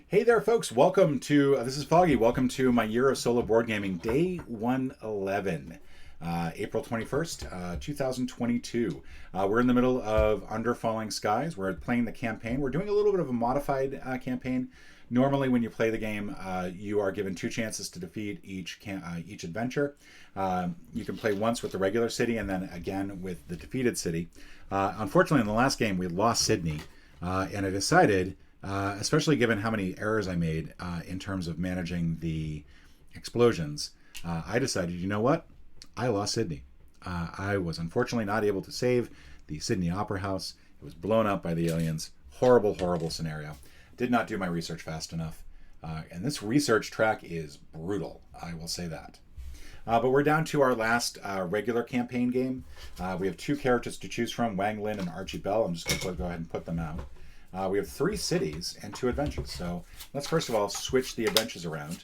Hey there, folks. Welcome to, this is Foggy. Welcome to my year of solo board gaming, day 111, April 21st, 2022. We're in the middle of Under Falling Skies. We're playing the campaign. We're doing a little bit of a modified campaign. Normally, when you play the game, you are given two chances to defeat each adventure. You can play once with the regular city and then again with the defeated city. Unfortunately, in the last game, we lost Sydney, and I decided, especially given how many errors I made in terms of managing the explosions, I decided, you know what? I lost Sydney. I was unfortunately not able to save the Sydney Opera House. It was blown up by the aliens. Horrible, horrible scenario. Did not do my research fast enough. And this research track is brutal, I will say that. But we're down to our last regular campaign game. We have two characters to choose from, Wang Lin and Archie Bell. I'm just going to go ahead and put them out. We have 3 cities and 2 adventures. So let's first of all switch the adventures around.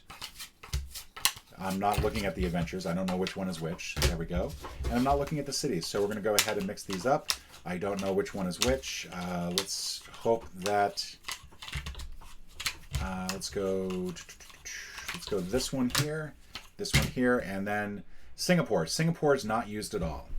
I'm not looking at the adventures. I don't know which one is which. There we go. And I'm not looking at the cities. So we're going to go ahead and mix these up. I don't know which one is which. Let's hope that... let's go this one here, and then Singapore. Singapore is not used at all.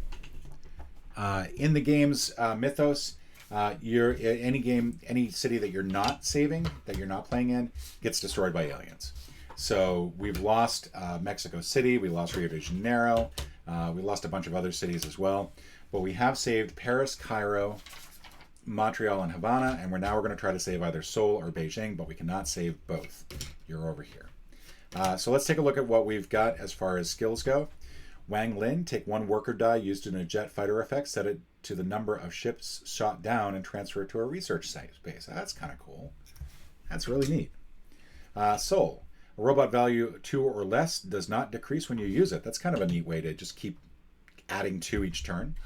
In the game's mythos, any city that you're not saving, that you're not playing in, gets destroyed by aliens. So we've lost Mexico City, we lost Rio de Janeiro, we lost a bunch of other cities as well, but we have saved Paris, Cairo, Montreal, and Havana, and we're going to try to save either Seoul or Beijing, but we cannot save both. You're over here. So let's take a look at what we've got as far as skills go. Wang Lin, take 1 worker die used in a jet fighter effect, set it to the number of ships shot down, and transfer it to a research space. That's kind of cool. That's really neat. Seoul, a robot value 2 or less does not decrease when you use it. That's kind of a neat way to just keep adding 2 each turn.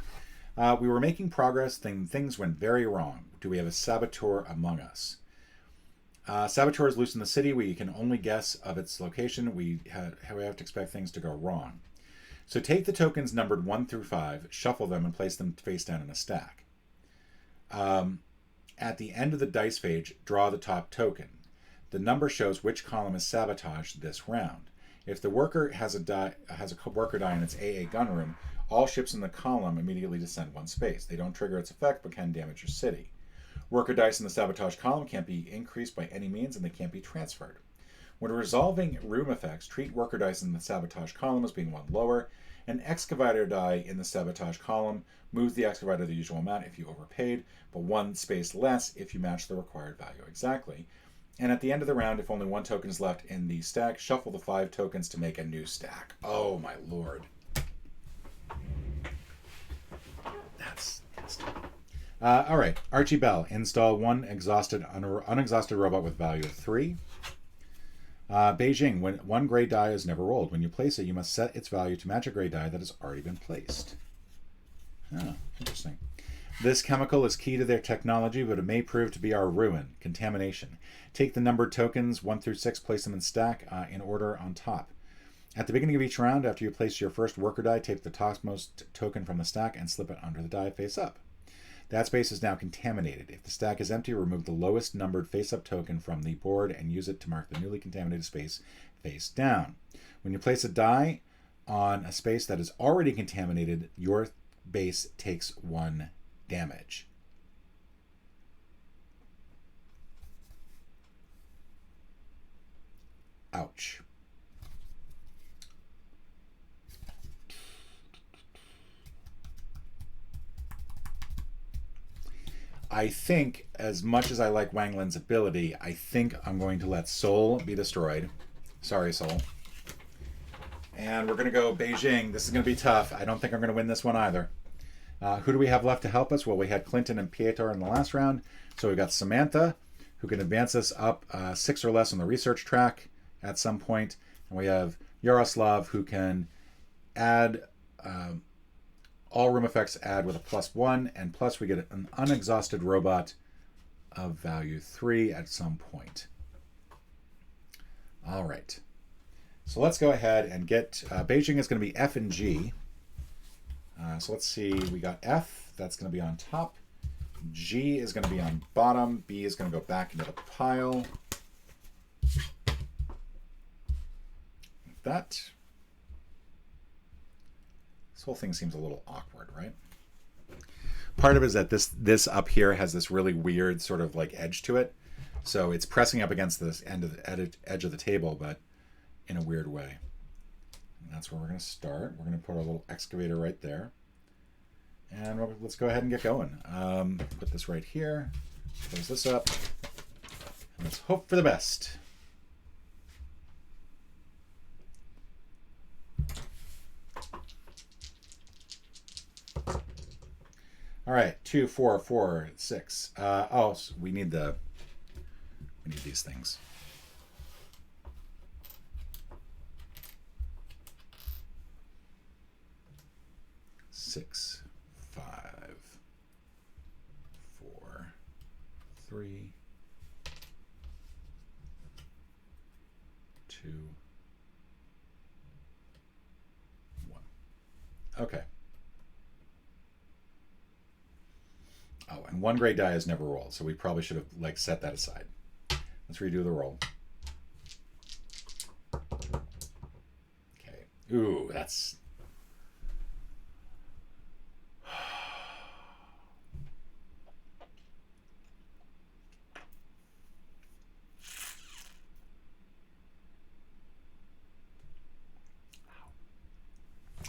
We were making progress, then things went very wrong. Do we have a saboteur among us? Saboteur is loose in the city. We can only guess of its location. We have to expect things to go wrong. So take the tokens numbered 1 through 5, shuffle them, and place them face down in a stack. At the end of the dice phase, draw the top token. The number shows which column is sabotaged this round. If the worker has a worker die in its AA gun room, all ships in the column immediately descend 1 space. They don't trigger its effect, but can damage your city. Worker dice in the sabotage column can't be increased by any means, and they can't be transferred. When resolving room effects, treat worker dice in the sabotage column as being 1 lower. An excavator die in the sabotage column moves the excavator the usual amount if you overpaid, but 1 space less if you match the required value exactly. And at the end of the round, if only 1 token is left in the stack, shuffle the 5 tokens to make a new stack. Oh my lord. That's nasty. All right, Archie Bell, install 1 unexhausted robot with value of 3. Beijing, when 1 gray die is never rolled. When you place it, you must set its value to match a gray die that has already been placed. Oh, interesting. This chemical is key to their technology, but it may prove to be our ruin. Contamination. Take the numbered tokens 1 through 6, place them in stack in order on top. At the beginning of each round, after you place your first worker die, take the topmost token from the stack and slip it under the die face up. That space is now contaminated. If the stack is empty, remove the lowest numbered face-up token from the board and use it to mark the newly contaminated space face down. When you place a die on a space that is already contaminated, your base takes 1 damage. Ouch. I think, as much as I like Wang Lin's ability, I think I'm going to let Seoul be destroyed. Sorry, Seoul. And we're going to go Beijing. This is going to be tough. I don't think I'm going to win this one either. Who do we have left to help us? Well, we had Clinton and Pietro in the last round. So we've got Samantha, who can advance us up 6 or less on the research track at some point. And we have Yaroslav, who can add... all room effects add with a +1, and plus we get an unexhausted robot of value 3 at some point. All right. So let's go ahead and get... Beijing is going to be F and G. So let's see. We got F. That's going to be on top. G is going to be on bottom. B is going to go back into the pile. that. This whole thing seems a little awkward, right? Part of it is that this up here has this really weird sort of like edge to it. So it's pressing up against this edge of the table, but in a weird way. And that's where we're going to start. We're going to put our little excavator right there. And let's go ahead and get going. Put this right here. Close this up. And let's hope for the best. All right, 2, 4, 4, 6. Oh, so we need these things. Six, 5, 4, 3, 2, 1. Okay. Oh, and one gray die is never rolled, so we probably should have like set that aside. Let's redo the roll. Okay. Ooh, that's...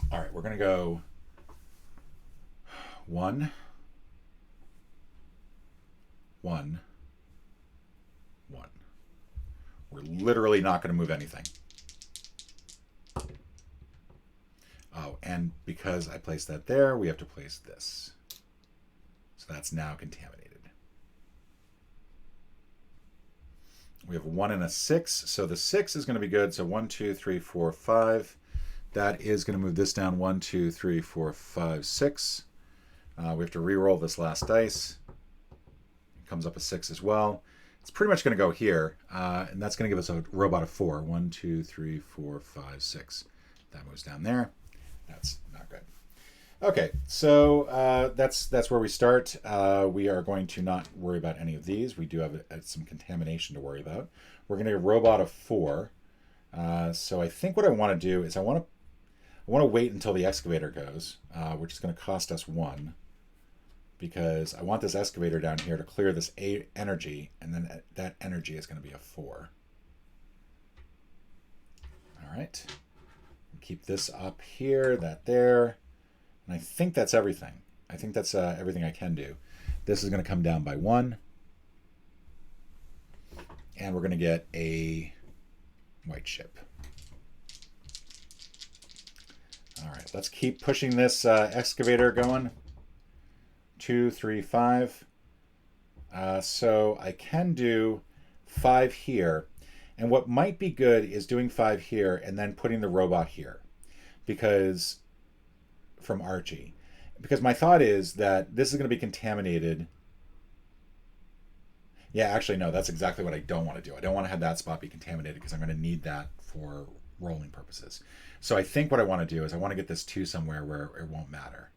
All right, we're going to go 1, 1, 1. We're literally not going to move anything. Oh, and because I placed that there, we have to place this. So that's now contaminated. We have a 1 and a 6, so the 6 is going to be good. So 1, 2, 3, 4, 5. That is going to move this down 1, 2, 3, 4, 5, 6. We have to re-roll this last dice. It comes up a 6 as well. It's pretty much going to go here, and that's going to give us a robot of 4. 1, 2, 3, 4, 5, 6. That moves down there. That's not good. Okay, so that's where we start. We are going to not worry about any of these. We do have some contamination to worry about. We're going to get a robot of 4. So I think what I want to do is I want to wait until the excavator goes, which is going to cost us 1, because I want this excavator down here to clear this energy, and then that energy is going to be a 4. All right. Keep this up here, that there, and I think that's everything. I think that's everything I can do. This is going to come down by 1, and we're going to get a white ship. All right, let's keep pushing this excavator going. 2, 3, 5. So I can do 5 here. And what might be good is doing 5 here and then putting the robot here, because from Archie. Because my thought is that this is going to be contaminated. Yeah, actually, no, that's exactly what I don't want to do. I don't want to have that spot be contaminated because I'm going to need that for rolling purposes. So I think what I want to do is I want to get this 2 somewhere where it won't matter.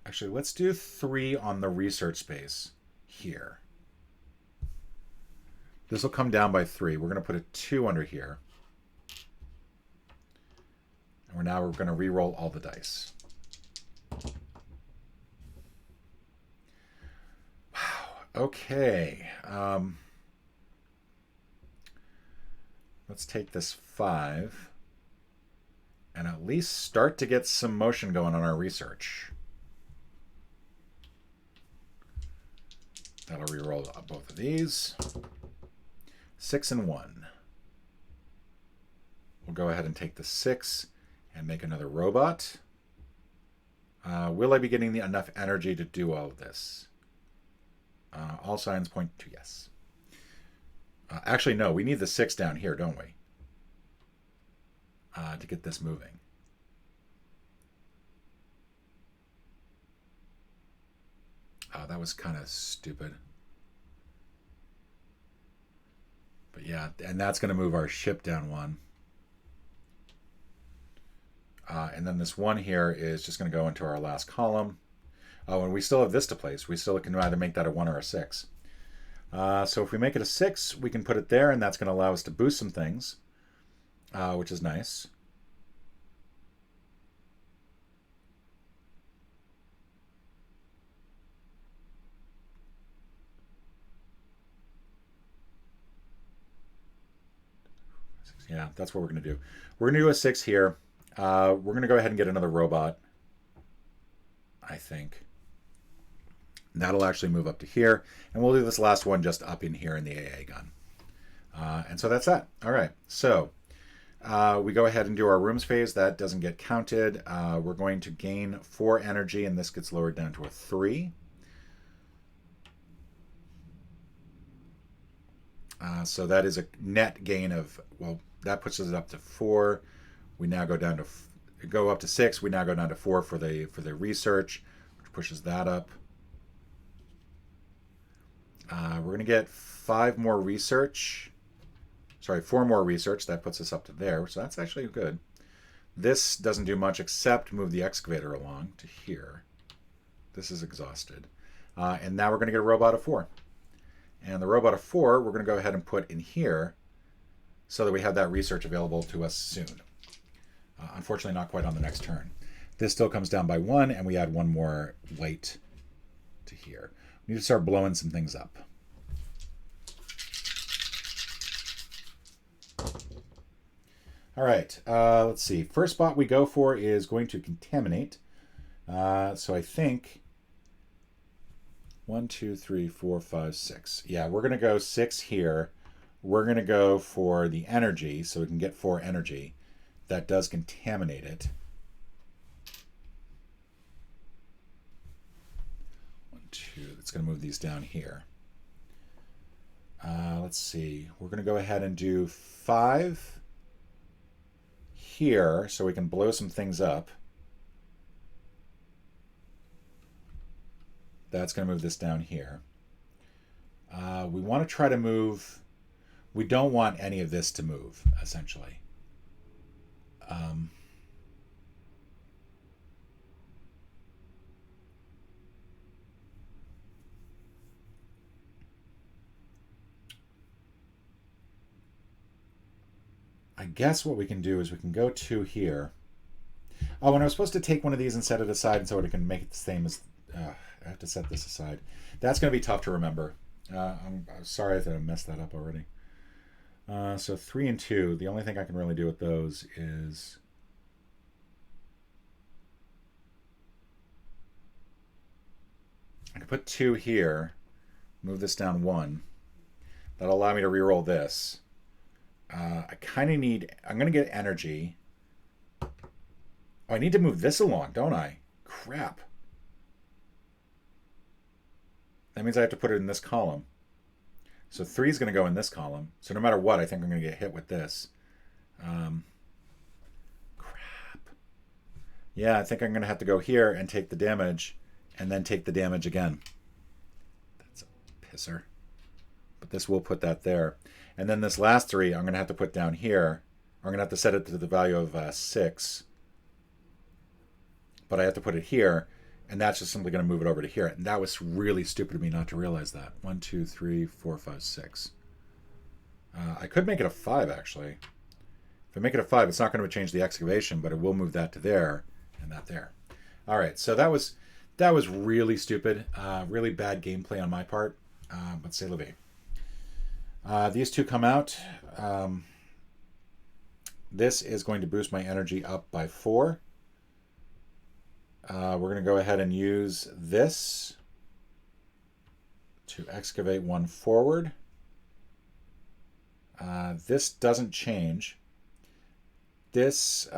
Actually, let's do 3 on the research space here. This will come down by 3. We're going to put a 2 under here. And we're going to re-roll all the dice. Wow. Okay. Let's take this 5 and at least start to get some motion going on our research. That'll re-roll both of these. 6 and 1. We'll go ahead and take the 6 and make another robot. Will I be getting enough energy to do all of this? All signs point to yes. Actually, no, we need the 6 down here, don't we? To get this moving. Oh, that was kind of stupid. But yeah, and that's going to move our ship down 1. And then this 1 here is just going to go into our last column. Oh, and we still have this to place. We still can either make that a 1 or a 6. So if we make it a 6, we can put it there, and that's going to allow us to boost some things, which is nice. Yeah, that's what we're going to do. We're going to do a 6 here. We're going to go ahead and get another robot, I think. That'll actually move up to here. And we'll do this last one just up in here in the AA gun. And so that's that. All right. So we go ahead and do our rooms phase. That doesn't get counted. We're going to gain 4 energy, and this gets lowered down to a 3. So that is a net gain of, well, that puts us up to 4. We now go down to go up to 6. We now go down to 4 for the research, which pushes that up. We're going to get 5 more research. Sorry, 4 more research. That puts us up to there. So that's actually good. This doesn't do much except move the excavator along to here. This is exhausted. And now we're going to get a robot of 4. And the robot of 4, we're going to go ahead and put in here so that we have that research available to us soon. Unfortunately, not quite on the next turn. This still comes down by 1, and we add 1 more light to here. We need to start blowing some things up. All right, let's see. First spot we go for is going to contaminate. So I think 1, 2, 3, 4, 5, 6. Yeah, we're going to go 6 here. We're going to go for the energy, so we can get 4 energy. That does contaminate it. 1, 2. It's going to move these down here. Let's see. We're going to go ahead and do 5 here, so we can blow some things up. That's going to move this down here. We want to try to move. We don't want any of this to move, essentially. I guess what we can do is we can go 2 here. Oh, and I was supposed to take one of these and set it aside so it can make it the same as... I have to set this aside. That's going to be tough to remember. I'm sorry that I messed that up already. So 3 and 2, the only thing I can really do with those is... I can put 2 here, move this down 1. That'll allow me to reroll this. I kind of need... I'm going to get energy. Oh, I need to move this along, don't I? Crap. That means I have to put it in this column. So 3 is going to go in this column. So no matter what, I think I'm going to get hit with this. Crap. Yeah, I think I'm going to have to go here and take the damage, and then take the damage again. That's a pisser. But this will put that there. And then this last 3, I'm going to have to put down here. I'm going to have to set it to the value of 6. But I have to put it here. And that's just simply going to move it over to here. And that was really stupid of me not to realize that. 1, 2, 3, 4, 5, 6. I could make it a 5, actually. If I make it a 5, it's not going to change the excavation, but it will move that to there and that there. All right, so that was really stupid. Really bad gameplay on my part. But c'est la vie. These 2 come out. This is going to boost my energy up by 4. We're going to go ahead and use this to excavate 1 forward. This doesn't change. This,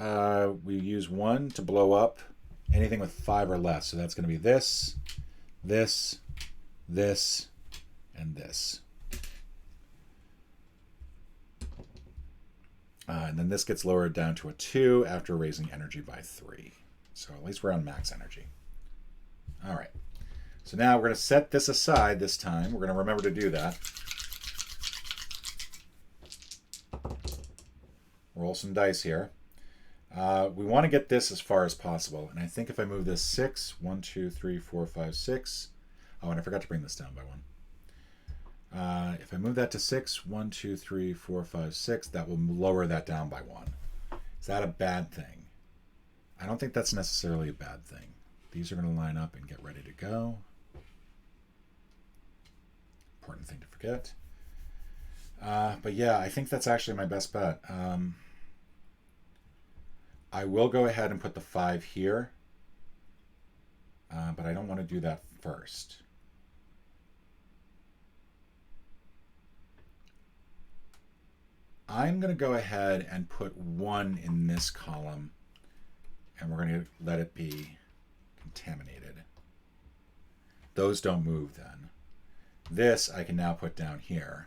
we use 1 to blow up anything with 5 or less. So that's going to be this, this, this, and this. And then this gets lowered down to a 2 after raising energy by 3. So at least we're on max energy. All right. So now we're going to set this aside this time. We're going to remember to do that. Roll some dice here. We want to get this as far as possible. And I think if I move this 6, 1, 2, 3, 4, 5, 6. Oh, and I forgot to bring this down by 1. If I move that to 6, 1, 2, 3, 4, 5, 6, that will lower that down by 1. Is that a bad thing? I don't think that's necessarily a bad thing. These are going to line up and get ready to go. Important thing to forget. But yeah, I think that's actually my best bet. I will go ahead and put the 5 here, but I don't want to do that first. I'm going to go ahead and put 1 in this column, and we're going to let it be contaminated. Those don't move then. This I can now put down here.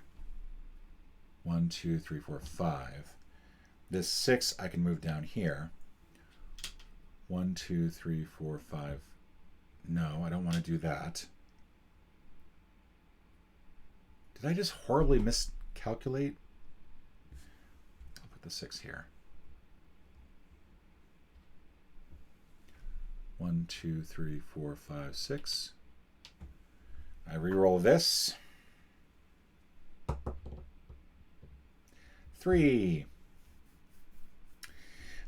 1, 2, 3, 4, 5. This 6 I can move down here. 1, 2, 3, 4, 5. No, I don't want to do that. Did I just horribly miscalculate? I'll put the 6 here. 1, 2, 3, 4, 5, 6. I re-roll this. 3.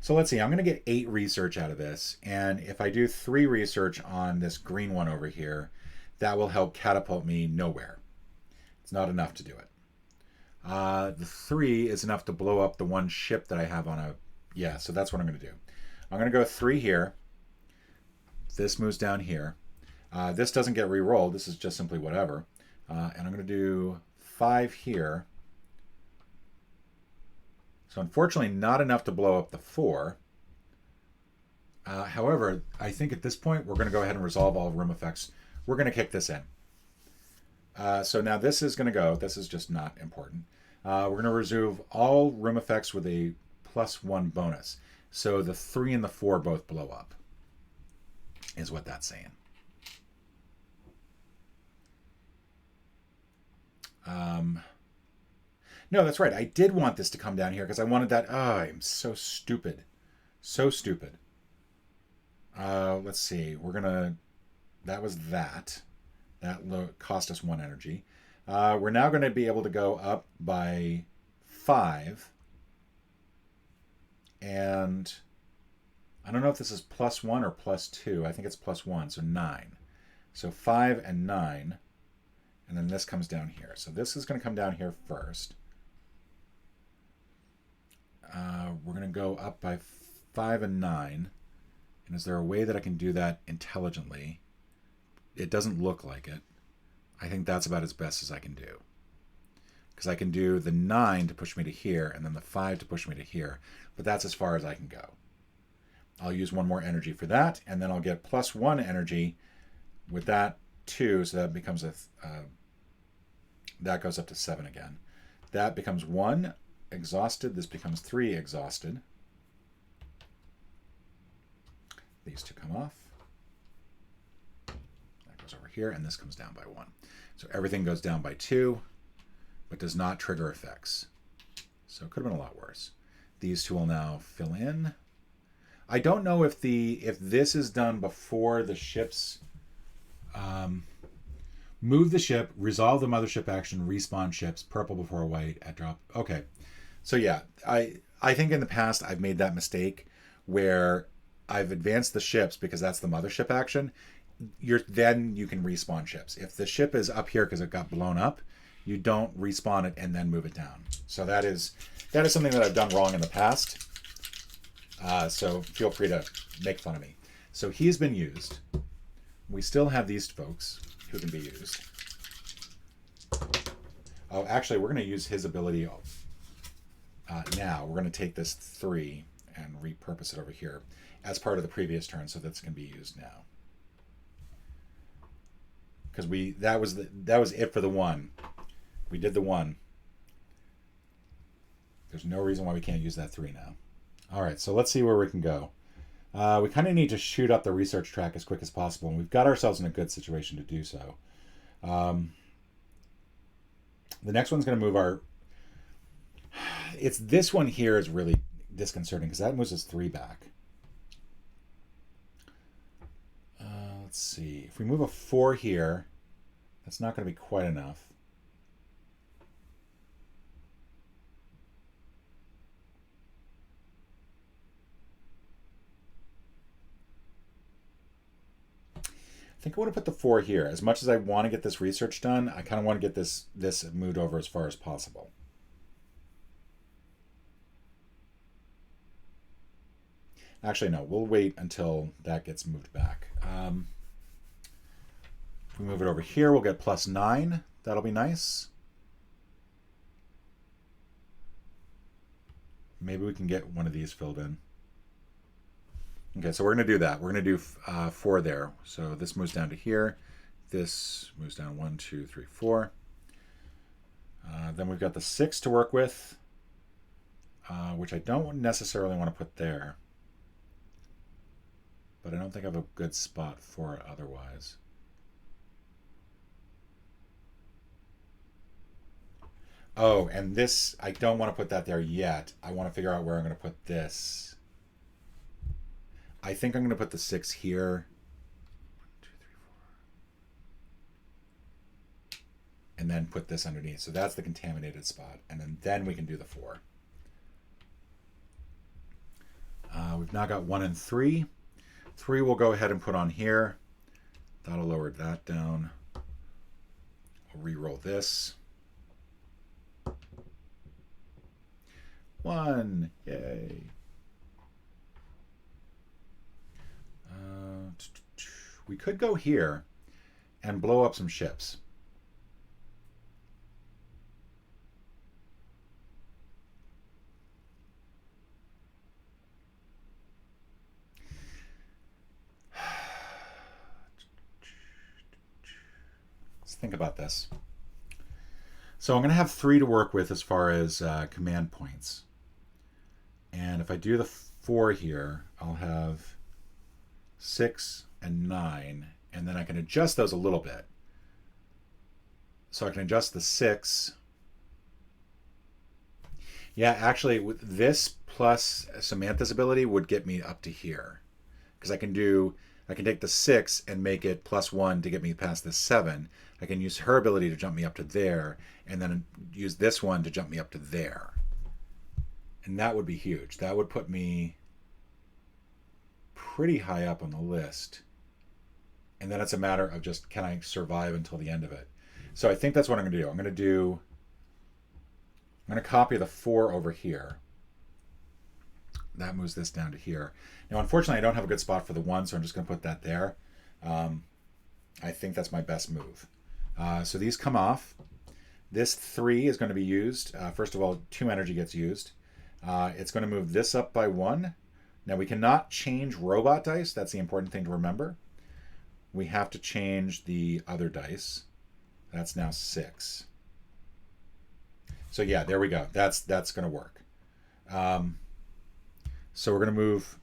So let's see, I'm going to get 8 research out of this, and if I do 3 research on this green one over here, that will help catapult me nowhere. It's not enough to do it. The 3 is enough to blow up the 1 ship that I have on a... Yeah, so that's what I'm going to do. I'm going to go 3 here. This moves down here. This doesn't get re-rolled. This is just simply whatever. And I'm going to do 5 here. So unfortunately, not enough to blow up the 4. However, I think at this point, we're going to go ahead and resolve all room effects. We're going to kick this in. So now this is going to go. This is just not important. We're going to resolve all room effects with a +1 bonus. So the 3 and the 4 both blow up, is what that's saying. No, that's right. I did want this to come down here because I wanted that. Oh, I'm so stupid. So stupid. Let's see. We're going to... That was that. That cost us 1 energy. We're now going to be able to go up by 5. And I don't know if this is +1 or +2. I think it's +1, so 9. So 5 and 9. And then this comes down here. So this is going to come down here first. We're going to go up by 5 and 9. And is there a way that I can do that intelligently? It doesn't look like it. I think that's about as best as I can do. Because I can do the 9 to push me to here, and then the 5 to push me to here. But that's as far as I can go. I'll use 1 more energy for that, and then I'll get +1 energy with that 2, so that becomes a... that goes up to 7 again. That becomes 1 exhausted. This becomes 3 exhausted. These 2 come off. That goes over here, and this comes down by 1. So everything goes down by 2, but does not trigger effects. So it could have been a lot worse. These 2 will now fill in. I don't know if this is done before the ships... move the ship, resolve the mothership action, respawn ships, purple before white at drop. Okay. So yeah, I think in the past I've made that mistake where I've advanced the ships because that's the mothership action. Then you can respawn ships. If the ship is up here because it got blown up, you don't respawn it and then move it down. So that is something that I've done wrong in the past. So feel free to make fun of me. So he's been used. We still have these folks who can be used. Oh, actually, we're going to use his ability now. We're going to take this 3 and repurpose it over here as part of the previous turn, so that's going to be used now. Because that was it for the 1. We did the 1. There's no reason why we can't use that 3 now. All right, so let's see where we can go. We kind of need to shoot up the research track as quick as possible, and we've got ourselves in a good situation to do so. The next one's going to move our... It's this one here is really disconcerting, because that moves us 3 back. let's see. If we move a 4 here, that's not going to be quite enough. I think I want to put the 4 here. As much as I want to get this research done, I kind of want to get this moved over as far as possible. Actually, no, we'll wait until that gets moved back. If we move it over here, we'll get +9. That'll be nice. Maybe we can get one of these filled in. Okay, so we're going to do that. We're going to do 4 there. So this moves down to here. This moves down 1, 2, 3, 4. Then we've got the 6 to work with, which I don't necessarily want to put there. But I don't think I have a good spot for it otherwise. Oh, and this, I don't want to put that there yet. I want to figure out where I'm going to put this. I think I'm going to put the 6 here. 1, 2, 3, 4. And then put this underneath. So that's the contaminated spot. And then we can do the 4. We've now got 1 and 3. 3 we'll go ahead and put on here. That'll lower that down. We'll re-roll this. 1, yay. We could go here and blow up some ships. Let's think about this. So I'm going to have 3 to work with as far as command points. And if I do the 4 here, I'll have 6 and 9, and then I can adjust those a little bit. So I can adjust the 6. Yeah, actually, with this plus Samantha's ability would get me up to here. Because I can take the 6 and make it +1 to get me past the 7. I can use her ability to jump me up to there, and then use this one to jump me up to there. And that would be huge. That would put me pretty high up on the list. And then it's a matter of just, can I survive until the end of it? So I think that's what I'm going to do. I'm going to copy the 4 over here. That moves this down to here. Now, unfortunately, I don't have a good spot for the 1, so I'm just going to put that there. I think that's my best move. So these come off. This 3 is going to be used. First of all, 2 energy gets used. It's going to move this up by 1. Now, we cannot change robot dice. That's the important thing to remember. We have to change the other dice. That's now 6. So yeah, there we go. That's going to work. So we're going to move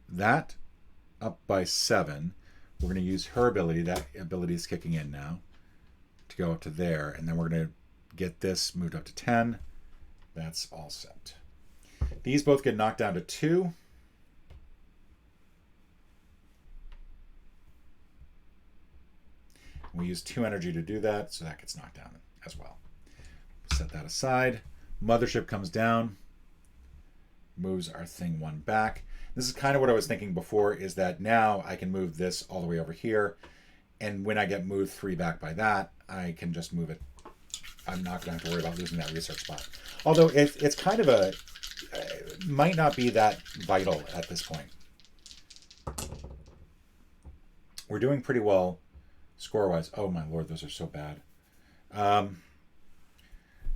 that up by 7. We're going to use her ability. That ability is kicking in now to go up to there. And then we're going to get this moved up to 10. That's all set. These both get knocked down to 2. We use 2 energy to do that, so that gets knocked down as well. Set that aside. Mothership comes down, moves our thing 1 back. This is kind of what I was thinking before, is that now I can move this all the way over here, and when I get moved 3 back by that, I can just move it. I'm not going to have to worry about losing that research spot. Although it's kind of might not be that vital at this point. We're doing pretty well score-wise. Oh my lord, those are so bad.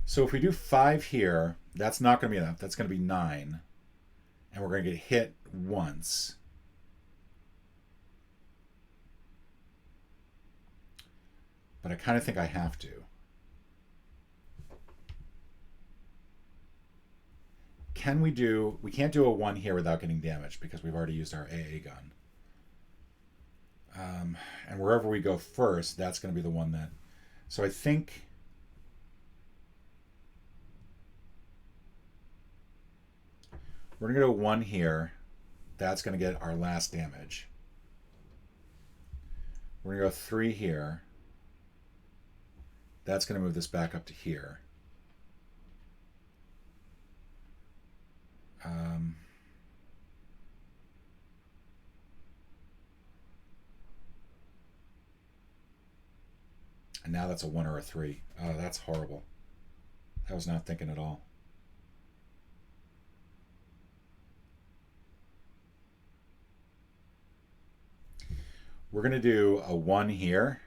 So if we do 5 here, that's not going to be enough. That's going to be 9. And we're going to get hit once. But I kind of think I have to. We can't do a 1 here without getting damaged because we've already used our AA gun. And wherever we go first, that's going to be the one that... So I think... We're going to go 1 here. That's going to get our last damage. We're going to go 3 here. That's going to move this back up to here. And now that's a 1 or a 3. Oh, that's horrible. I was not thinking at all. We're going to do a 1 here.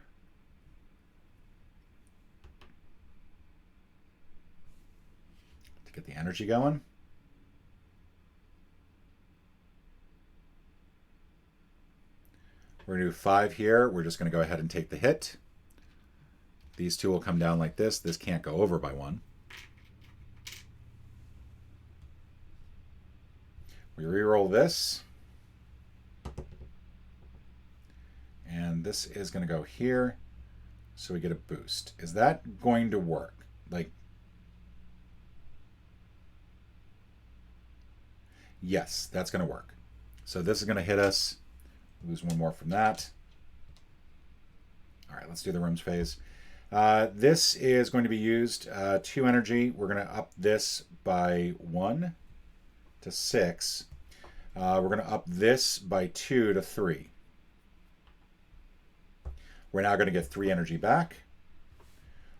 To get the energy going. We're going to do 5 here. We're just going to go ahead and take the hit. These two will come down like this. This can't go over by 1. We reroll this. And this is going to go here. So we get a boost. Is that going to work? Like, yes, that's going to work. So this is going to hit us. Lose 1 more from that. All right, let's do the rooms phase. This is going to be used 2 energy. We're going to up this by 1 to 6. We're going to up this by 2 to 3. We're now going to get 3 energy back.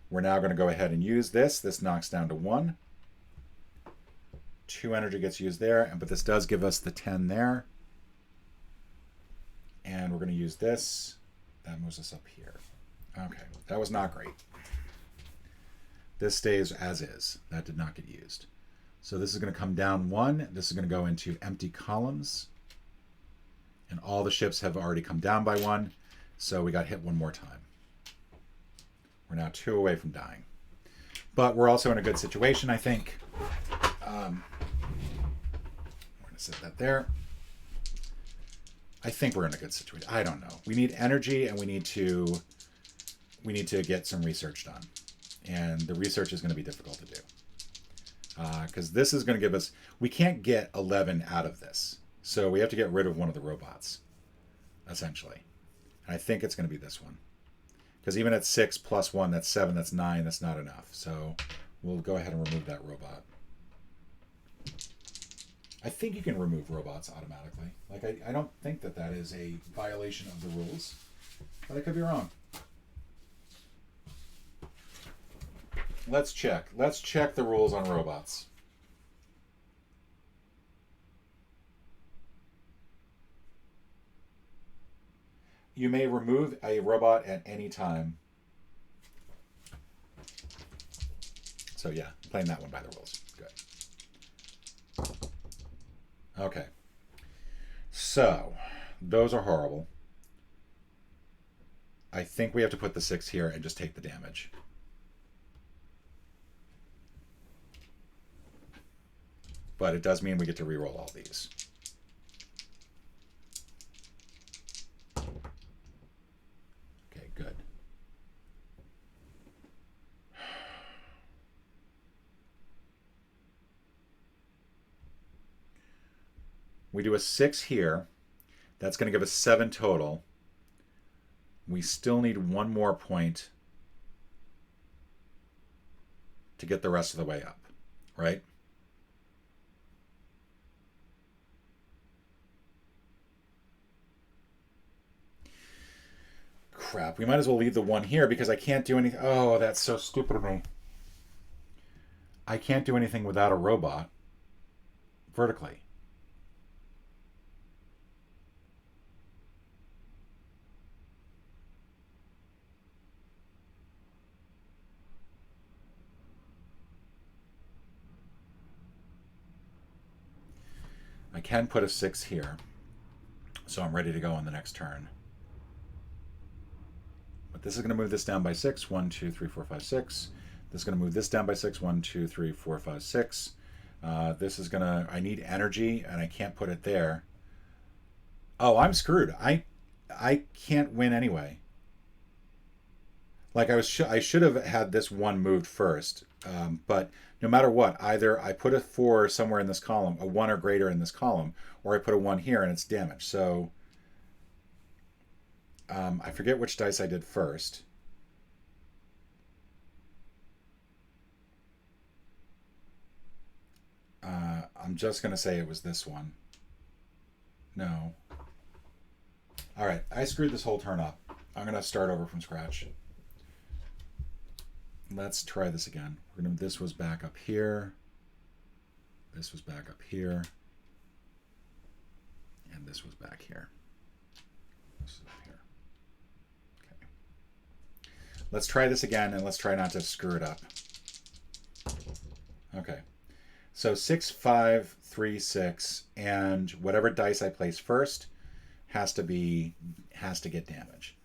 We're now going to go ahead and use this. This knocks down to 1. 2 energy gets used there, but this does give us the 10 there. And we're going to use this. That moves us up here. Okay, that was not great. This stays as is. That did not get used. So this is going to come down 1. This is going to go into empty columns. And all the ships have already come down by 1. So we got hit 1 more time. We're now 2 away from dying. But we're also in a good situation, I think. We're going to set that there. I think we're in a good situation. I don't know. We need energy, and we need to get some research done. And the research is going to be difficult to do. Because this is going to give us... We can't get 11 out of this. So we have to get rid of one of the robots, essentially. And I think it's going to be this one. Because even at 6 plus 1, that's 7, that's 9, that's not enough. So we'll go ahead and remove that robot. I think you can remove robots automatically. Like, I don't think that that is a violation of the rules. But I could be wrong. Let's check. Let's check the rules on robots. You may remove a robot at any time. So yeah, playing that one by the rules. Good. Okay. So, those are horrible. I think we have to put the 6 here and just take the damage. But it does mean we get to reroll all these. Okay, good. We do a 6 here. That's going to give us 7 total. We still need 1 more point to get the rest of the way up, right? Crap, we might as well leave the 1 here because I can't do anything. Oh, that's so stupid of me. I can't do anything without a robot vertically. I can put a 6 here, so I'm ready to go on the next turn. But this is going to move this down by 6. 1, 2, 3, 4, 5, 6. This is going to move this down by 6. 1, 2, 3, 4, 5, 6. This is going to... I need energy, and I can't put it there. Oh, I'm screwed. I can't win anyway. Like, I should have had this 1 moved first. But no matter what, either I put a 4 somewhere in this column, a 1 or greater in this column, or I put a 1 here and it's damaged. So I forget which dice I did first. I'm just going to say it was this one. No. All right, I screwed this whole turn up. I'm going to start over from scratch. Let's try this again. This was back up here. This was back up here. And this was back here. This is up here. Okay. Let's try this again, and let's try not to screw it up. Okay. So 6, 5, 3, 6, and whatever dice I place first has to get damage.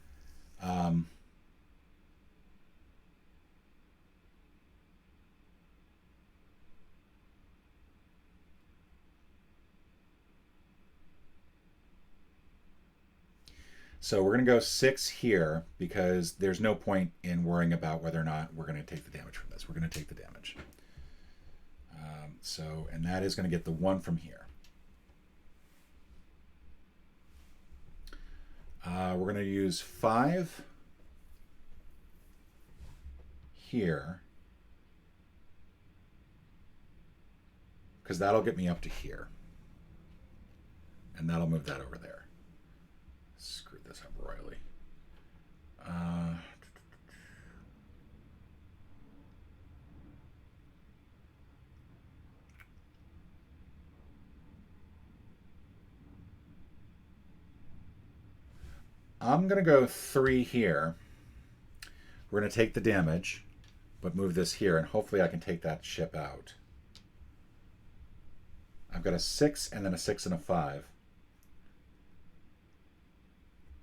So we're going to go 6 here because there's no point in worrying about whether or not we're going to take the damage from this. We're going to take the damage. And that is going to get the 1 from here. We're going to use 5 here because that'll get me up to here. And that'll move that over there. Screwed this up royally. I'm going to go 3 here. We're going to take the damage, but move this here, and hopefully I can take that ship out. I've got a 6 and then a 6 and a 5.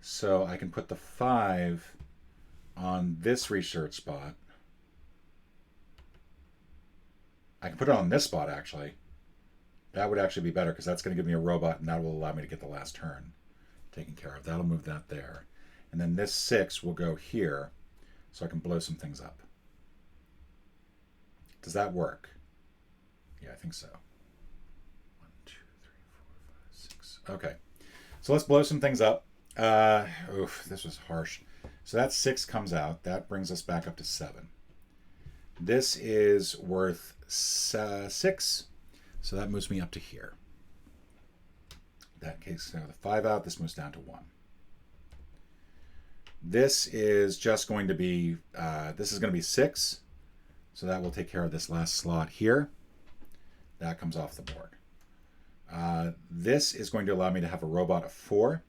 So I can put the 5 on this research spot. I can put it on this spot, actually. That would actually be better because that's going to give me a robot, and that will allow me to get the last turn taken care of. That'll move that there. And then this 6 will go here so I can blow some things up. Does that work? Yeah, I think so. 1, 2, 3, 4, 5, 6. Okay. So let's blow some things up. Oof, this was harsh. So that 6 comes out. That brings us back up to 7. This is worth 6. So that moves me up to here. In that case, the 5 out, this moves down to 1. This is just going to be, this is going to be 6. So that will take care of this last slot here. That comes off the board. This is going to allow me to have a robot of 4.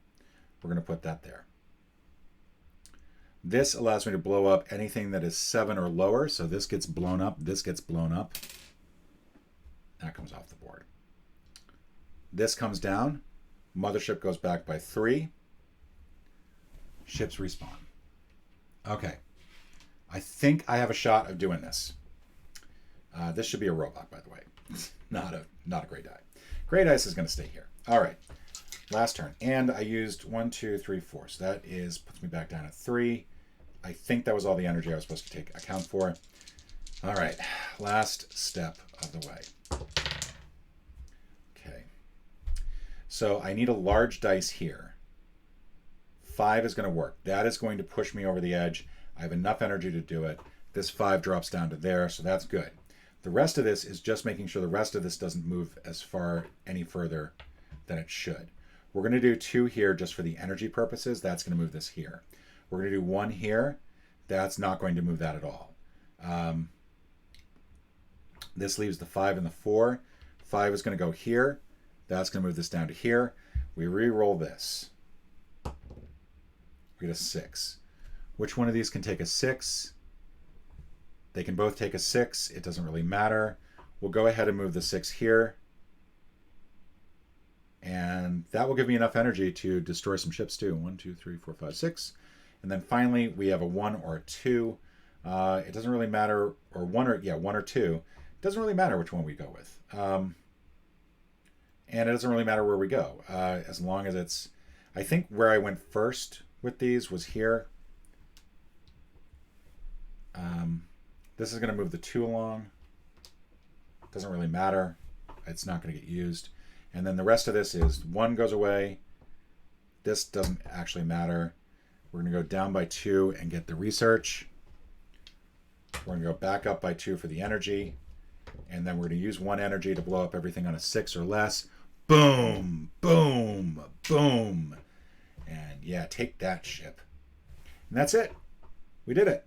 We're going to put that there. This allows me to blow up anything that is 7 or lower. So this gets blown up. This gets blown up. That comes off the board. This comes down. Mothership goes back by 3. Ships respawn. Okay. I think I have a shot of doing this. This should be a robot, by the way. not a Grey Die. Grey Dice is going to stay here. All right. Last turn. And I used 1, 2, 3, 4. So that puts me back down at 3. I think that was all the energy I was supposed to take account for. All right. Last step of the way. Okay. So I need a large dice here. 5 is going to work. That is going to push me over the edge. I have enough energy to do it. This 5 drops down to there, so that's good. The rest of this is just making sure the rest of this doesn't move as far any further than it should. We're going to do 2 here just for the energy purposes. That's going to move this here. We're going to do 1 here. That's not going to move that at all. This leaves the 5 and the 4. 5 is going to go here. That's going to move this down to here. We re-roll this. We get a 6. Which one of these can take a 6? They can both take a 6. It doesn't really matter. We'll go ahead and move the 6 here. And that will give me enough energy to destroy some ships too. 1, 2, 3, 4, 5, 6. And then finally, we have a 1 or a 2. It doesn't really matter, or 1 or 2. It doesn't really matter which one we go with. And it doesn't really matter where we go, as long as it's... I think where I went first with these was here. This is going to move the 2 along. Doesn't really matter. It's not going to get used. And then the rest of this is 1 goes away. This doesn't actually matter. We're going to go down by 2 and get the research. We're going to go back up by 2 for the energy. And then we're going to use 1 energy to blow up everything on a 6 or less. Boom, boom, boom. And yeah, take that, ship. And that's it. We did it.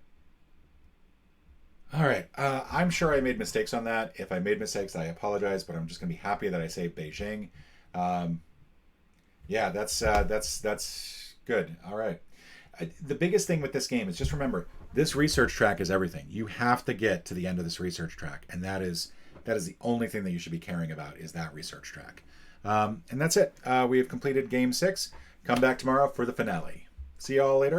All right. I'm sure I made mistakes on that. If I made mistakes, I apologize, but I'm just going to be happy that I saved Beijing. Yeah, that's good. All right. The biggest thing with this game is just remember, this research track is everything. You have to get to the end of this research track, and that is the only thing that you should be caring about is that research track. And that's it. We have completed Game 6. Come back tomorrow for the finale. See you all later.